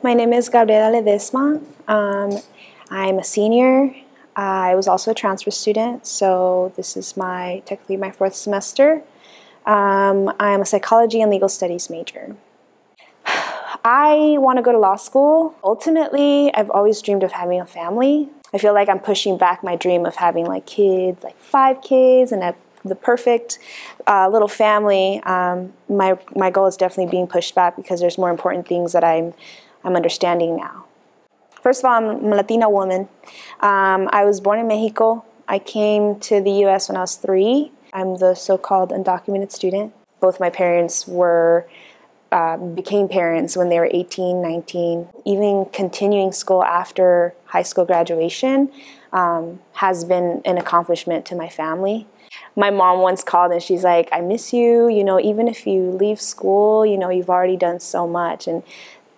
My name is Gabriela Ledesma. I'm a senior. I was also a transfer student, so this is technically my fourth semester. I'm a psychology and legal studies major. I want to go to law school. Ultimately, I've always dreamed of having a family. I feel like I'm pushing back my dream of having kids, 5 kids, and the perfect little family. My goal is definitely being pushed back because there's more important things that I'm understanding now. First of all, I'm a Latina woman. I was born in Mexico. I came to the U.S. when I was 3. I'm the so-called undocumented student. Both my parents became parents when they were 18, 19. Even continuing school after high school graduation has been an accomplishment to my family. My mom once called and she's like, I miss you, even if you leave school, you've already done so much. And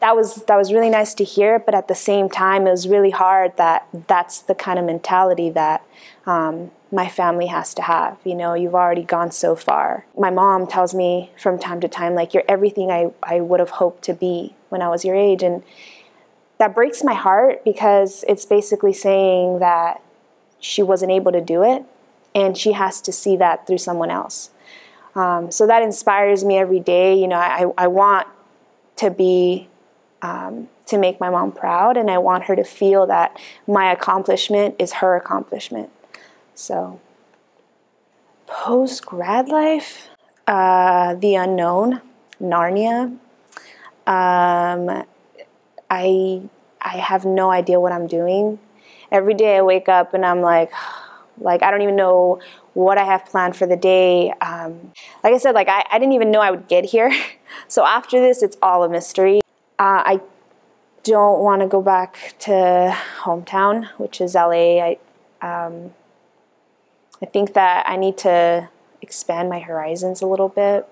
that was really nice to hear, but at the same time, it was really hard that's the kind of mentality that my family has to have. You've already gone so far. My mom tells me from time to time, you're everything I would have hoped to be when I was your age. And that breaks my heart because it's basically saying that she wasn't able to do it and she has to see that through someone else. So that inspires me every day. I want to be to make my mom proud, and I want her to feel that my accomplishment is her accomplishment. So, post-grad life, the unknown, Narnia. I have no idea what I'm doing. Every day I wake up and I'm like I don't even know what I have planned for the day. Like I said, I didn't even know I would get here. So after this, it's all a mystery. I don't want to go back to hometown, which is LA. I think that I need to expand my horizons a little bit.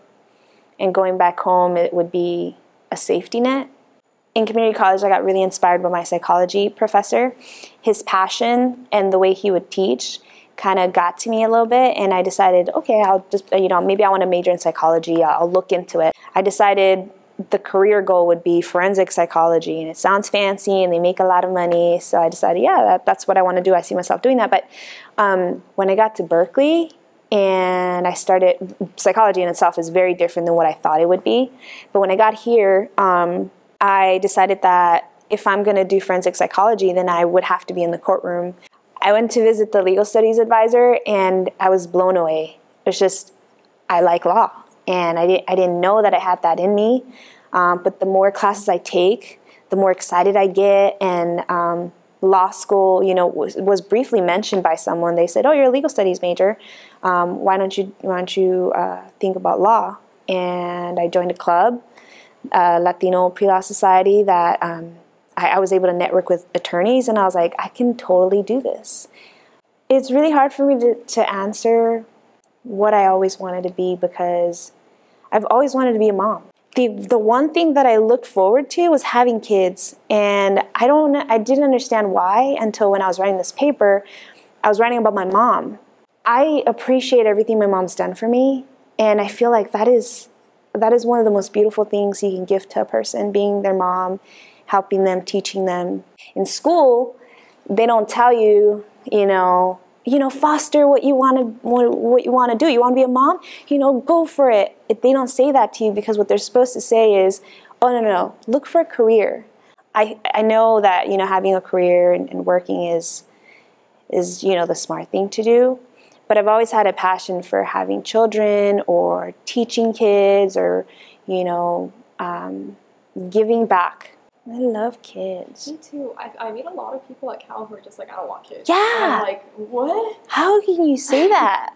And going back home, it would be a safety net. In community college, I got really inspired by my psychology professor. His passion and the way he would teach kind of got to me a little bit, and I decided, okay, I'll just, maybe I want to major in psychology. I'll look into it. I decided the career goal would be forensic psychology, and it sounds fancy and they make a lot of money, so I decided, yeah, that's what I want to do. I see myself doing that. But when I got to Berkeley and I started, psychology in itself is very different than what I thought it would be. But when I got here, I decided that if I'm going to do forensic psychology, then I would have to be in the courtroom. I went to visit the legal studies advisor and I was blown away. It's just, I like law. And I didn't know that I had that in me. But the more classes I take, the more excited I get. And law school, was briefly mentioned by someone. They said, "Oh, you're a legal studies major. Why don't you think about law?" And I joined a club, Latino Pre-Law Society, that I was able to network with attorneys. And I was like, I can totally do this. It's really hard for me to answer what I always wanted to be because I've always wanted to be a mom. The one thing that I looked forward to was having kids, and I didn't understand why until when I was writing this paper. I was writing about my mom. I appreciate everything my mom's done for me, and I feel like that is one of the most beautiful things you can give to a person, being their mom, helping them, teaching them. In school, they don't tell you, foster what you want to do. You want to be a mom? Go for it. They don't say that to you because what they're supposed to say is, oh, no, look for a career. I know that, having a career and working is the smart thing to do. But I've always had a passion for having children or teaching kids or, giving back. I love kids. Me too. I meet a lot of people at Cal who are just like, I don't want kids. Yeah. And I'm like, what? How can you say that?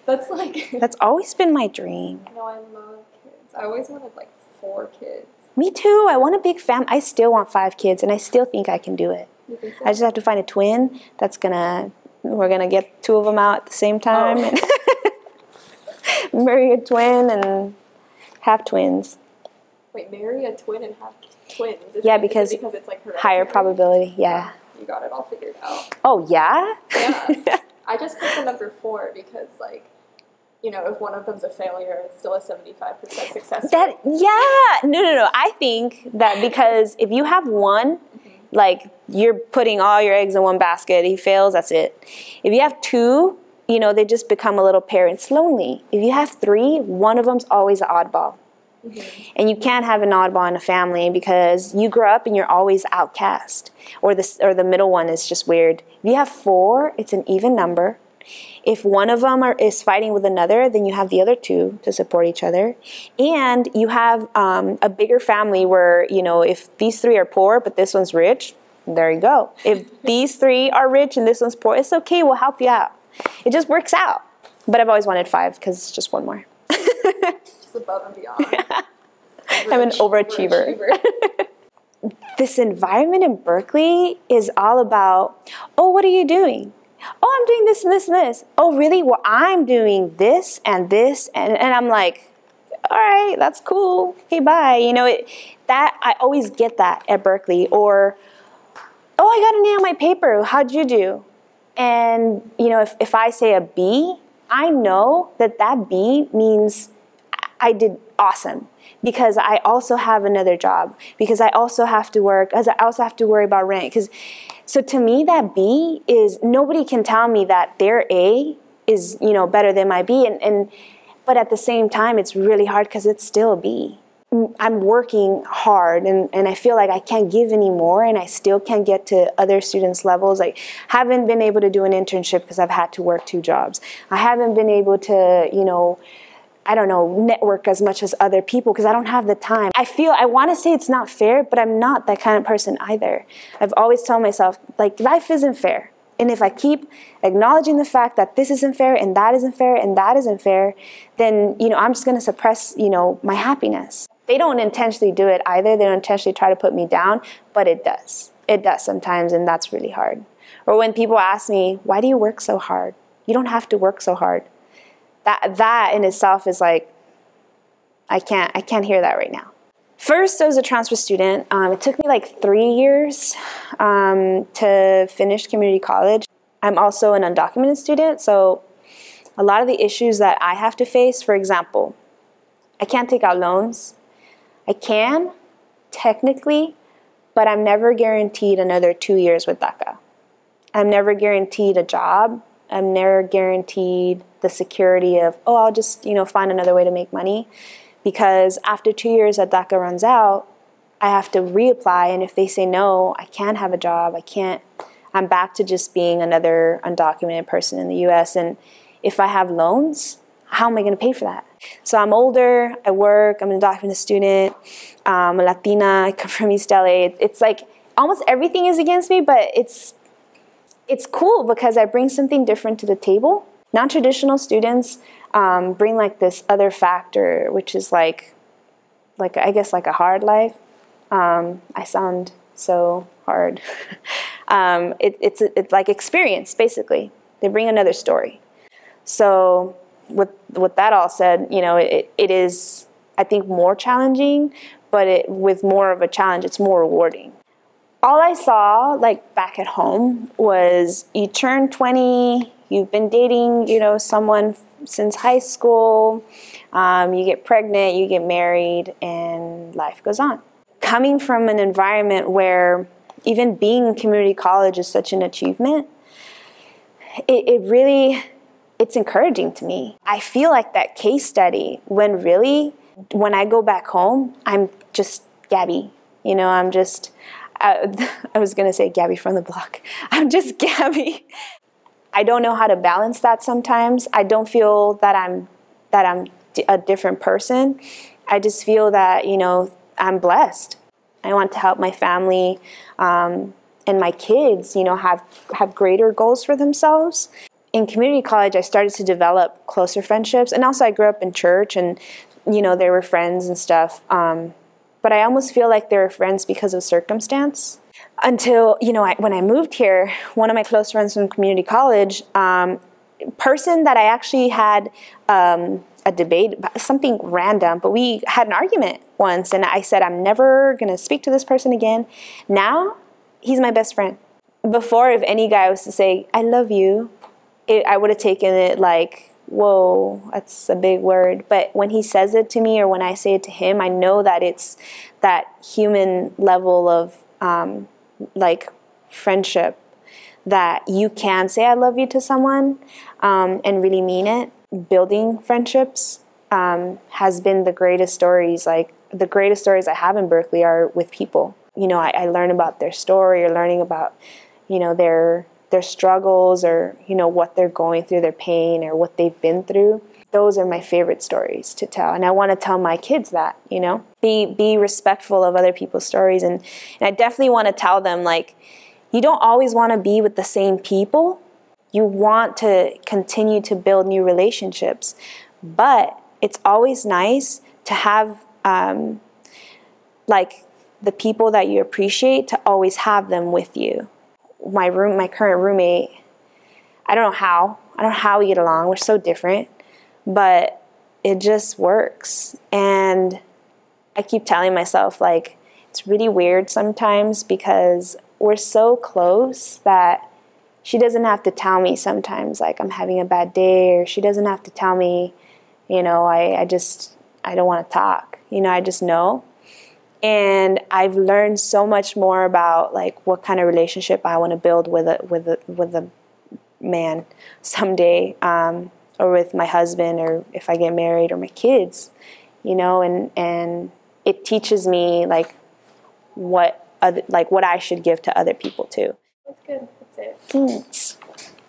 That's always been my dream. No, I love kids. I always wanted 4 kids. Me too. I want a big family. I still want 5 kids, and I still think I can do it. You think so? I just have to find a twin. We're gonna get 2 of them out at the same time, and marry a twin and have twins. Wait, marry a twin and have twins? Because it's hereditary? Higher probability. Yeah. You got it all figured out. Oh yeah. Yeah. I just picked the number 4 because you know, if one of them's a failure, it's still a 75% success That, rate. yeah, no. I think that because if you have one, like you're putting all your eggs in one basket, he fails, that's it. If you have two, you know, they just become a little pair. It's lonely. If you have three, one of them's always an oddball. And you can't have an oddball in a family because you grow up and you're always outcast. Or the middle one is just weird. If you have four, it's an even number. If one of them is fighting with another, then you have the other two to support each other. And you have a bigger family where, you know, if these three are poor but this one's rich, there you go. If these three are rich and this one's poor, it's okay, we'll help you out. It just works out. But I've always wanted five because it's just one more. Just above and beyond. I'm an overachiever. This environment in Berkeley is all about, oh, what are you doing? Oh, I'm doing this and this and this. Oh, really? Well, I'm doing this and this. And I'm like, all right, that's cool. Okay, bye. You know, that I always get that at Berkeley. Or, oh, I got an A on my paper. How'd you do? And, you know, if I say a B, I know that B means I did awesome because I also have another job, because I also have to work, because I also have to worry about rent. So to me, that B is, nobody can tell me that their A is, you know, better than my B. But at the same time, it's really hard because it's still a B. I'm working hard and I feel like I can't give any more and I still can't get to other students' levels. I haven't been able to do an internship because I've had to work 2 jobs. I haven't been able to, you know, I don't know, network as much as other people because I don't have the time. I want to say it's not fair, but I'm not that kind of person either. I've always told myself, like, life isn't fair. And if I keep acknowledging the fact that this isn't fair and that isn't fair and that isn't fair, then, you know, I'm just going to suppress, you know, my happiness. They don't intentionally do it either. They don't intentionally try to put me down, but it does. It does sometimes, and that's really hard. Or when people ask me, why do you work so hard? You don't have to work so hard. That in itself is like, I can't hear that right now. First, I was a transfer student. It took me like 3 years to finish community college. I'm also an undocumented student, so a lot of the issues that I have to face, for example, I can't take out loans. I can, technically, but I'm never guaranteed another 2 years with DACA. I'm never guaranteed a job. I'm never guaranteed the security of, oh, I'll just, you know, find another way to make money. Because after 2 years that DACA runs out, I have to reapply. And if they say no, I can't have a job. I'm back to just being another undocumented person in the U.S. And if I have loans, how am I going to pay for that? So I'm older, I work, I'm an undocumented student, I'm a Latina, I come from East LA. It's like almost everything is against me, but it's cool because I bring something different to the table. Non-traditional students bring like this other factor, which is like I guess like a hard life. I sound so hard. It's like experience, basically. They bring another story. So with that all said, you know, it is, I think, more challenging, but with more of a challenge, it's more rewarding. All I saw, like, back at home was you turn 20, you've been dating, you know, someone since high school, you get pregnant, you get married, and life goes on. Coming from an environment where even being in community college is such an achievement, it's encouraging to me. I feel like that case study when I go back home, I'm just Gabby. You know, I was going to say Gabby from the block. I'm just Gabby. I don't know how to balance that sometimes. I don't feel that I'm a different person. I just feel that, you know, I'm blessed. I want to help my family and my kids, you know, have greater goals for themselves. In community college, I started to develop closer friendships. And also I grew up in church and, you know, there were friends and stuff. But I almost feel like they were friends because of circumstance. Until, you know, when I moved here, one of my close friends from community college, person that I actually had a debate about something random, but we had an argument once. And I said, I'm never going to speak to this person again. Now, he's my best friend. Before, if any guy was to say, I love you, I would have taken it like whoa, that's a big word. But when he says it to me or when I say it to him, I know that it's that human level of like friendship, that you can say I love you to someone and really mean it. Building friendships has been the greatest stories. Like the greatest stories I have in Berkeley are with people. You know, I learn about their story, or learning about, you know, their struggles, or, you know, what they're going through, their pain, or what they've been through. Those are my favorite stories to tell. And I want to tell my kids that, you know, be respectful of other people's stories. And I definitely want to tell them, like, you don't always want to be with the same people. You want to continue to build new relationships. But it's always nice to have, like, the people that you appreciate, to always have them with you. My current roommate, I don't know how we get along. We're so different, but it just works. And I keep telling myself, like, it's really weird sometimes because we're so close that she doesn't have to tell me sometimes, like, I'm having a bad day, or she doesn't have to tell me, you know, I don't want to talk. You know, I just know. And I've learned so much more about, like, what kind of relationship I want to build with a man someday, or with my husband, or if I get married, or my kids, you know. And it teaches me, like, what I should give to other people too. That's good. That's it. Thanks.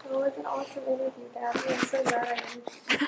It was an awesome interview, Gabby. I'm so glad I